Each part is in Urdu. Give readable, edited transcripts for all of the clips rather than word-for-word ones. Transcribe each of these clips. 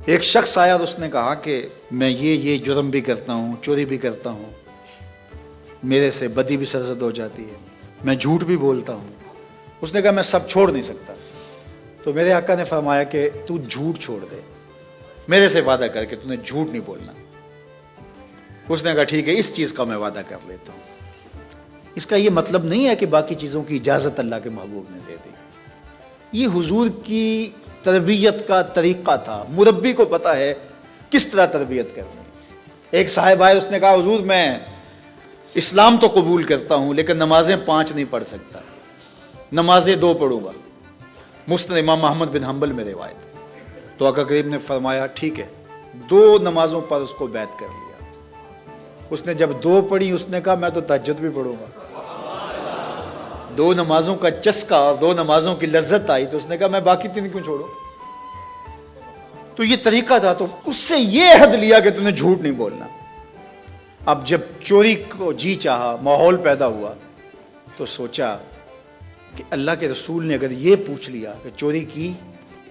ایک شخص آیا اور اس نے کہا کہ میں یہ جرم بھی کرتا ہوں، چوری بھی کرتا ہوں، میرے سے بدی بھی سرزد ہو جاتی ہے، میں جھوٹ بھی بولتا ہوں۔ اس نے کہا میں سب چھوڑ نہیں سکتا۔ تو میرے آقا نے فرمایا کہ تو جھوٹ چھوڑ دے، میرے سے وعدہ کر کہ تو نے جھوٹ نہیں بولنا۔ اس نے کہا ٹھیک ہے، اس چیز کا میں وعدہ کر لیتا ہوں۔ اس کا یہ مطلب نہیں ہے کہ باقی چیزوں کی اجازت اللہ کے محبوب نے دے دی۔ یہ حضور کی تربیت کا طریقہ تھا، مربی کو پتہ ہے کس طرح تربیت کرنی ہے۔ ایک صاحب آئے، اس نے کہا حضور میں اسلام تو قبول کرتا ہوں لیکن نمازیں 5 نہیں پڑھ سکتا، نمازیں 2 پڑھوں گا۔ مسند امام احمد بن حنبل میں روایت ہے۔ تو آقا کریم نے فرمایا ٹھیک ہے، 2 نمازوں پر اس کو بیعت کر لیا۔ اس نے جب 2 پڑھی، اس نے کہا میں تو تہجد بھی پڑھوں گا۔ 2 نمازوں کا چسکا اور 2 نمازوں کی لذت آئی تو اس نے کہا میں باقی 3 کیوں چھوڑوں۔ تو یہ طریقہ تھا، تو اس سے یہ عہد لیا کہ تم نے جھوٹ نہیں بولنا۔ اب جب چوری کو جی چاہا، ماحول پیدا ہوا، تو سوچا کہ اللہ کے رسول نے اگر یہ پوچھ لیا کہ چوری کی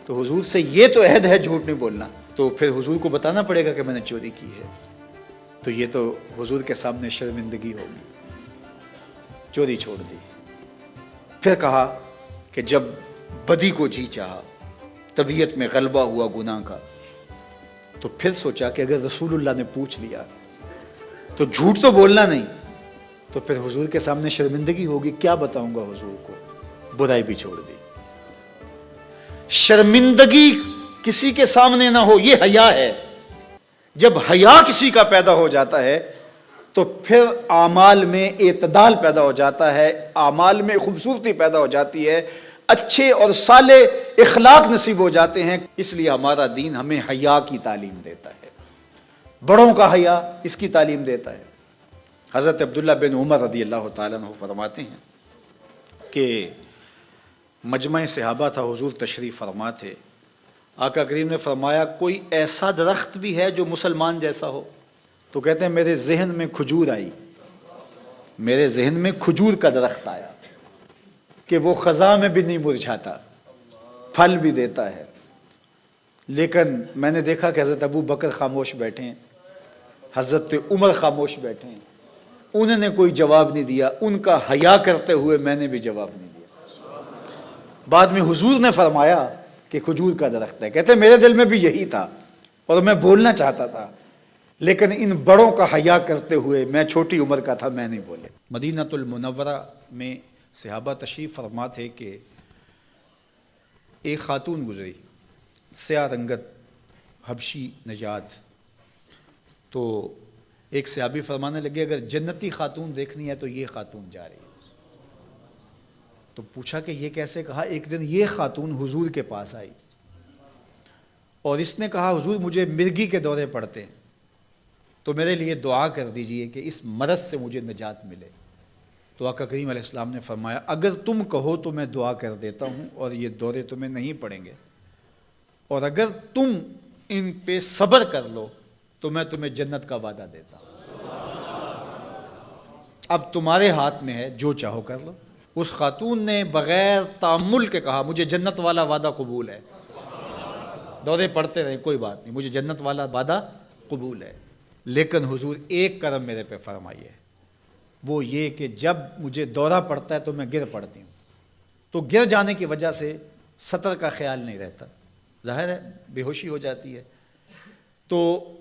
تو حضور سے یہ تو عہد ہے جھوٹ نہیں بولنا، تو پھر حضور کو بتانا پڑے گا کہ میں نے چوری کی ہے، تو یہ تو حضور کے سامنے شرمندگی ہوگی۔ چوری چھوڑ دی۔ پھر کہا کہ جب بدی کو جی چاہا، طبیعت میں غلبہ ہوا گناہ کا، تو پھر سوچا کہ اگر رسول اللہ نے پوچھ لیا تو جھوٹ تو بولنا نہیں، تو پھر حضور کے سامنے شرمندگی ہوگی، کیا بتاؤں گا حضور کو۔ برائی بھی چھوڑ دی۔ شرمندگی کسی کے سامنے نہ ہو، یہ حیا ہے۔ جب حیا کسی کا پیدا ہو جاتا ہے تو پھر اعمال میں اعتدال پیدا ہو جاتا ہے، اعمال میں خوبصورتی پیدا ہو جاتی ہے، اچھے اور صالح اخلاق نصیب ہو جاتے ہیں۔ اس لیے ہمارا دین ہمیں حیا کی تعلیم دیتا ہے، بڑوں کا حیا اس کی تعلیم دیتا ہے۔ حضرت عبداللہ بن عمر رضی اللہ تعالیٰ عنہ فرماتے ہیں کہ مجمع صحابہ تھا، حضور تشریف فرما تھے۔ آقا کریم نے فرمایا کوئی ایسا درخت بھی ہے جو مسلمان جیسا ہو؟ تو کہتے ہیں میرے ذہن میں کھجور آئی، میرے ذہن میں کھجور کا درخت آیا کہ وہ خزاں میں بھی نہیں مرجھاتا، پھل بھی دیتا ہے۔ لیکن میں نے دیکھا کہ حضرت ابو بکر خاموش بیٹھے ہیں، حضرت عمر خاموش بیٹھے ہیں، انہوں نے کوئی جواب نہیں دیا، ان کا حیا کرتے ہوئے میں نے بھی جواب نہیں دیا۔ بعد میں حضور نے فرمایا کہ کھجور کا درخت ہے۔ کہتے ہیں میرے دل میں بھی یہی تھا اور میں بولنا چاہتا تھا، لیکن ان بڑوں کا حیا کرتے ہوئے، میں چھوٹی عمر کا تھا، میں نہیں بولے۔ مدینہ المنورہ میں صحابہ تشریف فرما تھے کہ ایک خاتون گزری، سیاہ رنگت، حبشی نژاد۔ تو ایک صحابی فرمانے لگے اگر جنتی خاتون دیکھنی ہے تو یہ خاتون جا رہی ہے۔ تو پوچھا کہ یہ کیسے؟ کہا ایک دن یہ خاتون حضور کے پاس آئی اور اس نے کہا حضور مجھے مرگی کے دورے پڑتے ہیں، تو میرے لیے دعا کر دیجئے کہ اس مرض سے مجھے نجات ملے۔ تو آقا کریم علیہ السلام نے فرمایا اگر تم کہو تو میں دعا کر دیتا ہوں اور یہ دورے تمہیں نہیں پڑیں گے، اور اگر تم ان پہ صبر کر لو تو میں تمہیں جنت کا وعدہ دیتا ہوں۔ اب تمہارے ہاتھ میں ہے، جو چاہو کر لو۔ اس خاتون نے بغیر تأمل کے کہا مجھے جنت والا وعدہ قبول ہے، دورے پڑتے رہے کوئی بات نہیں، مجھے جنت والا وعدہ قبول ہے، لیکن حضور ایک کرم میرے پہ فرمائیے، وہ یہ کہ جب مجھے دورہ پڑتا ہے تو میں گر پڑتی ہوں، تو گر جانے کی وجہ سے سطر کا خیال نہیں رہتا، ظاہر ہے بے ہوشی ہو جاتی ہے، تو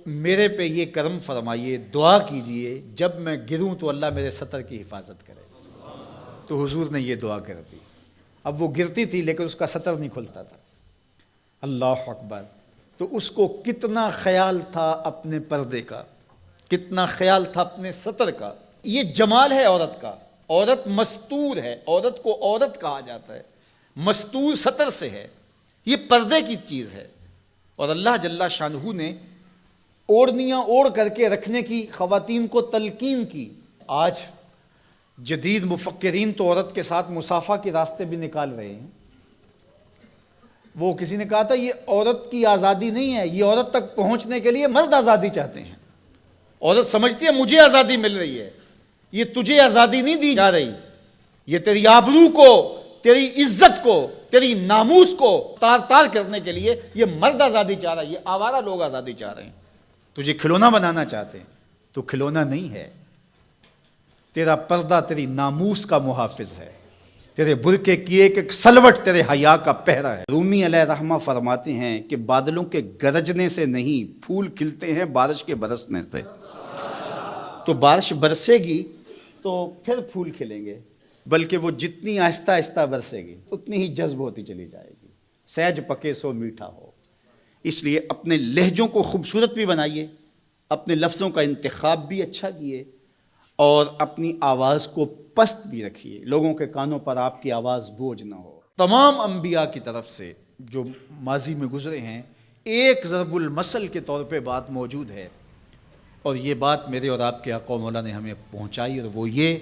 میرے پہ یہ کرم فرمائیے، دعا کیجئے جب میں گروں تو اللہ میرے سطر کی حفاظت کرے۔ تو حضور نے یہ دعا کر دی۔ اب وہ گرتی تھی لیکن اس کا سطر نہیں کھلتا تھا۔ اللہ اکبر! تو اس کو کتنا خیال تھا اپنے پردے کا، کتنا خیال تھا اپنے سطر کا۔ یہ جمال ہے عورت کا، عورت مستور ہے، عورت کو عورت کہا جاتا ہے، مستور سطر سے ہے، یہ پردے کی چیز ہے۔ اور اللہ جل شانہ نے اوڑھنیاں اوڑھ کر کے رکھنے کی خواتین کو تلقین کی۔ آج جدید مفکرین تو عورت کے ساتھ مصافحہ کے راستے بھی نکال رہے ہیں۔ وہ کسی نے کہا تھا یہ عورت کی آزادی نہیں ہے، یہ عورت تک پہنچنے کے لیے مرد آزادی چاہتے ہیں۔ عورت سمجھتی ہے مجھے آزادی مل رہی ہے، یہ تجھے آزادی نہیں دی جا رہی، یہ تیری آبرو کو، تیری عزت کو، تیری ناموس کو تار تار کرنے کے لیے یہ مرد آزادی چاہ رہا ہے، یہ آوارہ لوگ آزادی چاہ رہے ہیں، تجھے کھلونا بنانا چاہتے ہیں، تو کھلونا نہیں ہے، تیرا پردہ تیری ناموس کا محافظ ہے، تیرے برقعے کی ایک ایک سلوٹ تیرے حیا کا پہرا ہے۔ رومی علیہ رحمہ فرماتے ہیں کہ بادلوں کے گرجنے سے نہیں، پھول کھلتے ہیں بارش کے برسنے سے۔ تو بارش برسے گی تو پھر پھول کھلیں گے، بلکہ وہ جتنی آہستہ آہستہ برسے گی اتنی ہی جذب ہوتی چلی جائے گی۔ سہج پکے سو میٹھا ہو۔ اس لیے اپنے لہجوں کو خوبصورت بھی بنائیے، اپنے لفظوں کا انتخاب بھی اچھا کیے، اور اپنی آواز کو پست بھی رکھیے، لوگوں کے کانوں پر آپ کی آواز بوجھ نہ ہو۔ تمام انبیاء کی طرف سے جو ماضی میں گزرے ہیں، ایک ضرب المثل کے طور پہ بات موجود ہے، اور یہ بات میرے اور آپ کے آقا و مولا نے ہمیں پہنچائی، اور وہ یہ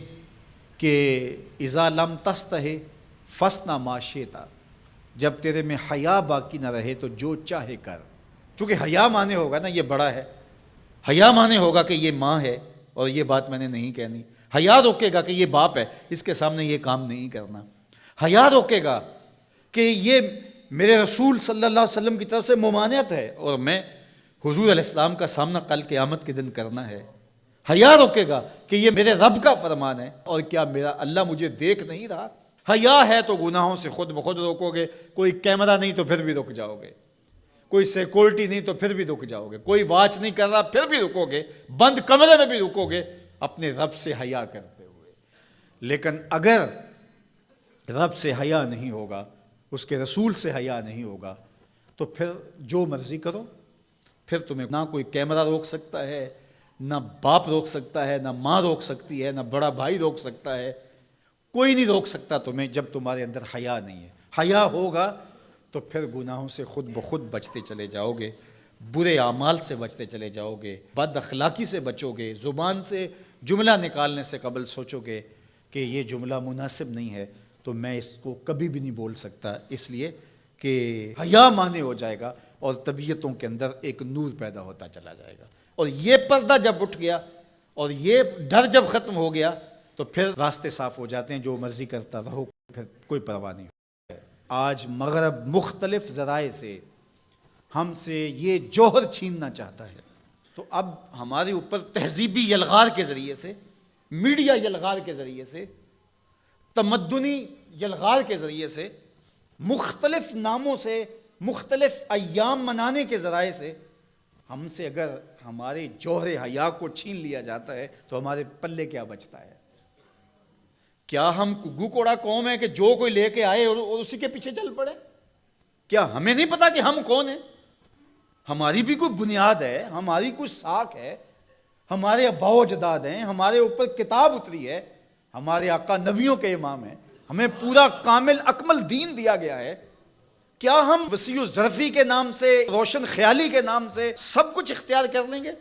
کہ اذا لم تستحی فاصنع ما شئت، جب تیرے میں حیا باقی نہ رہے تو جو چاہے کر۔ چونکہ حیا مانے ہوگا نا یہ بڑا ہے، حیا مانے ہوگا کہ یہ ماں ہے اور یہ بات میں نے نہیں کہنی، حیا روکے گا کہ یہ باپ ہے اس کے سامنے یہ کام نہیں کرنا، حیا روکے گا کہ یہ میرے رسول صلی اللہ علیہ وسلم کی طرف سے ممانعت ہے اور میں حضور علیہ السلام کا سامنا کل قیامت کے دن کرنا ہے، حیا روکے گا کہ یہ میرے رب کا فرمان ہے اور کیا میرا اللہ مجھے دیکھ نہیں رہا۔ حیا ہے تو گناہوں سے خود بخود روکو گے، کوئی کیمرہ نہیں تو پھر بھی رک جاؤ گے، کوئی سیکورٹی نہیں تو پھر بھی رک جاؤ گے، کوئی واچ نہیں کر رہا پھر بھی رکو گے، بند کمرے میں بھی رکو گے اپنے رب سے حیا کرتے ہوئے۔ لیکن اگر رب سے حیا نہیں ہوگا، اس کے رسول سے حیا نہیں ہوگا، تو پھر جو مرضی کرو، پھر تمہیں نہ کوئی کیمرہ روک سکتا ہے، نہ باپ روک سکتا ہے، نہ ماں روک سکتی ہے، نہ بڑا بھائی روک سکتا ہے، کوئی نہیں روک سکتا تمہیں جب تمہارے اندر حیا نہیں ہے۔ حیا ہوگا تو پھر گناہوں سے خود بخود بچتے چلے جاؤ گے، برے اعمال سے بچتے چلے جاؤ گے، بد اخلاقی سے بچو گے، زبان سے جملہ نکالنے سے قبل سوچو گے کہ یہ جملہ مناسب نہیں ہے تو میں اس کو کبھی بھی نہیں بول سکتا، اس لیے کہ حیا مانے ہو جائے گا اور طبیعتوں کے اندر ایک نور پیدا ہوتا چلا جائے گا، اور یہ پردہ جب اٹھ گیا اور یہ ڈر جب ختم ہو گیا تو پھر راستے صاف ہو جاتے ہیں، جو مرضی کرتا رہو، پھر کوئی پرواہ نہیں۔ آج مغرب مختلف ذرائع سے ہم سے یہ جوہر چھیننا چاہتا ہے، تو اب ہمارے اوپر تہذیبی یلغار کے ذریعے سے، میڈیا یلغار کے ذریعے سے، تمدنی یلغار کے ذریعے سے، مختلف ناموں سے، مختلف ایام منانے کے ذرائع سے ہم سے اگر ہمارے جوہر حیا کو چھین لیا جاتا ہے تو ہمارے پلے کیا بچتا ہے؟ کیا ہم گو کوڑا قوم ہے کہ جو کوئی لے کے آئے اور اسی کے پیچھے چل پڑے؟ کیا ہمیں نہیں پتا کہ ہم کون ہیں؟ ہماری بھی کوئی بنیاد ہے، ہماری کوئی ساکھ ہے، ہمارے آباء و اجداد ہیں، ہمارے اوپر کتاب اتری ہے، ہمارے آقا نبیوں کے امام ہیں، ہمیں پورا کامل اکمل دین دیا گیا ہے۔ کیا ہم وسیع و ظرفی کے نام سے، روشن خیالی کے نام سے سب کچھ اختیار کر لیں گے؟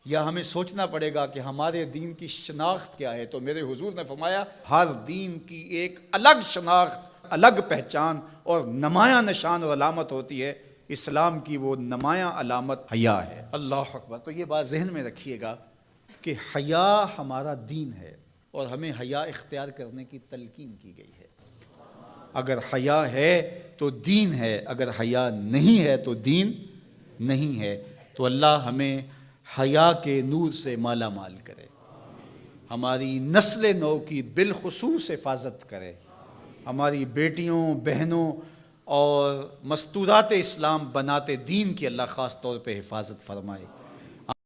یا ہمیں سوچنا پڑے گا کہ ہمارے دین کی شناخت کیا ہے؟ تو میرے حضور نے فرمایا ہر دین کی ایک الگ شناخت، الگ پہچان اور نمایاں نشان اور علامت ہوتی ہے، اسلام کی وہ نمایاں علامت حیا ہے۔ اللہ اکبر۔ تو یہ بات ذہن میں رکھیے گا کہ حیا ہمارا دین ہے اور ہمیں حیا اختیار کرنے کی تلقین کی گئی ہے۔ اگر حیا ہے تو دین ہے، اگر حیا نہیں ہے تو دین نہیں ہے۔ تو اللہ ہمیں حیا کے نور سے مالا مال کرے، ہماری نسل نو کی بالخصوص حفاظت کرے، ہماری بیٹیوں، بہنوں اور مستورات اسلام بناتے دین کی اللہ خاص طور پہ حفاظت فرمائے۔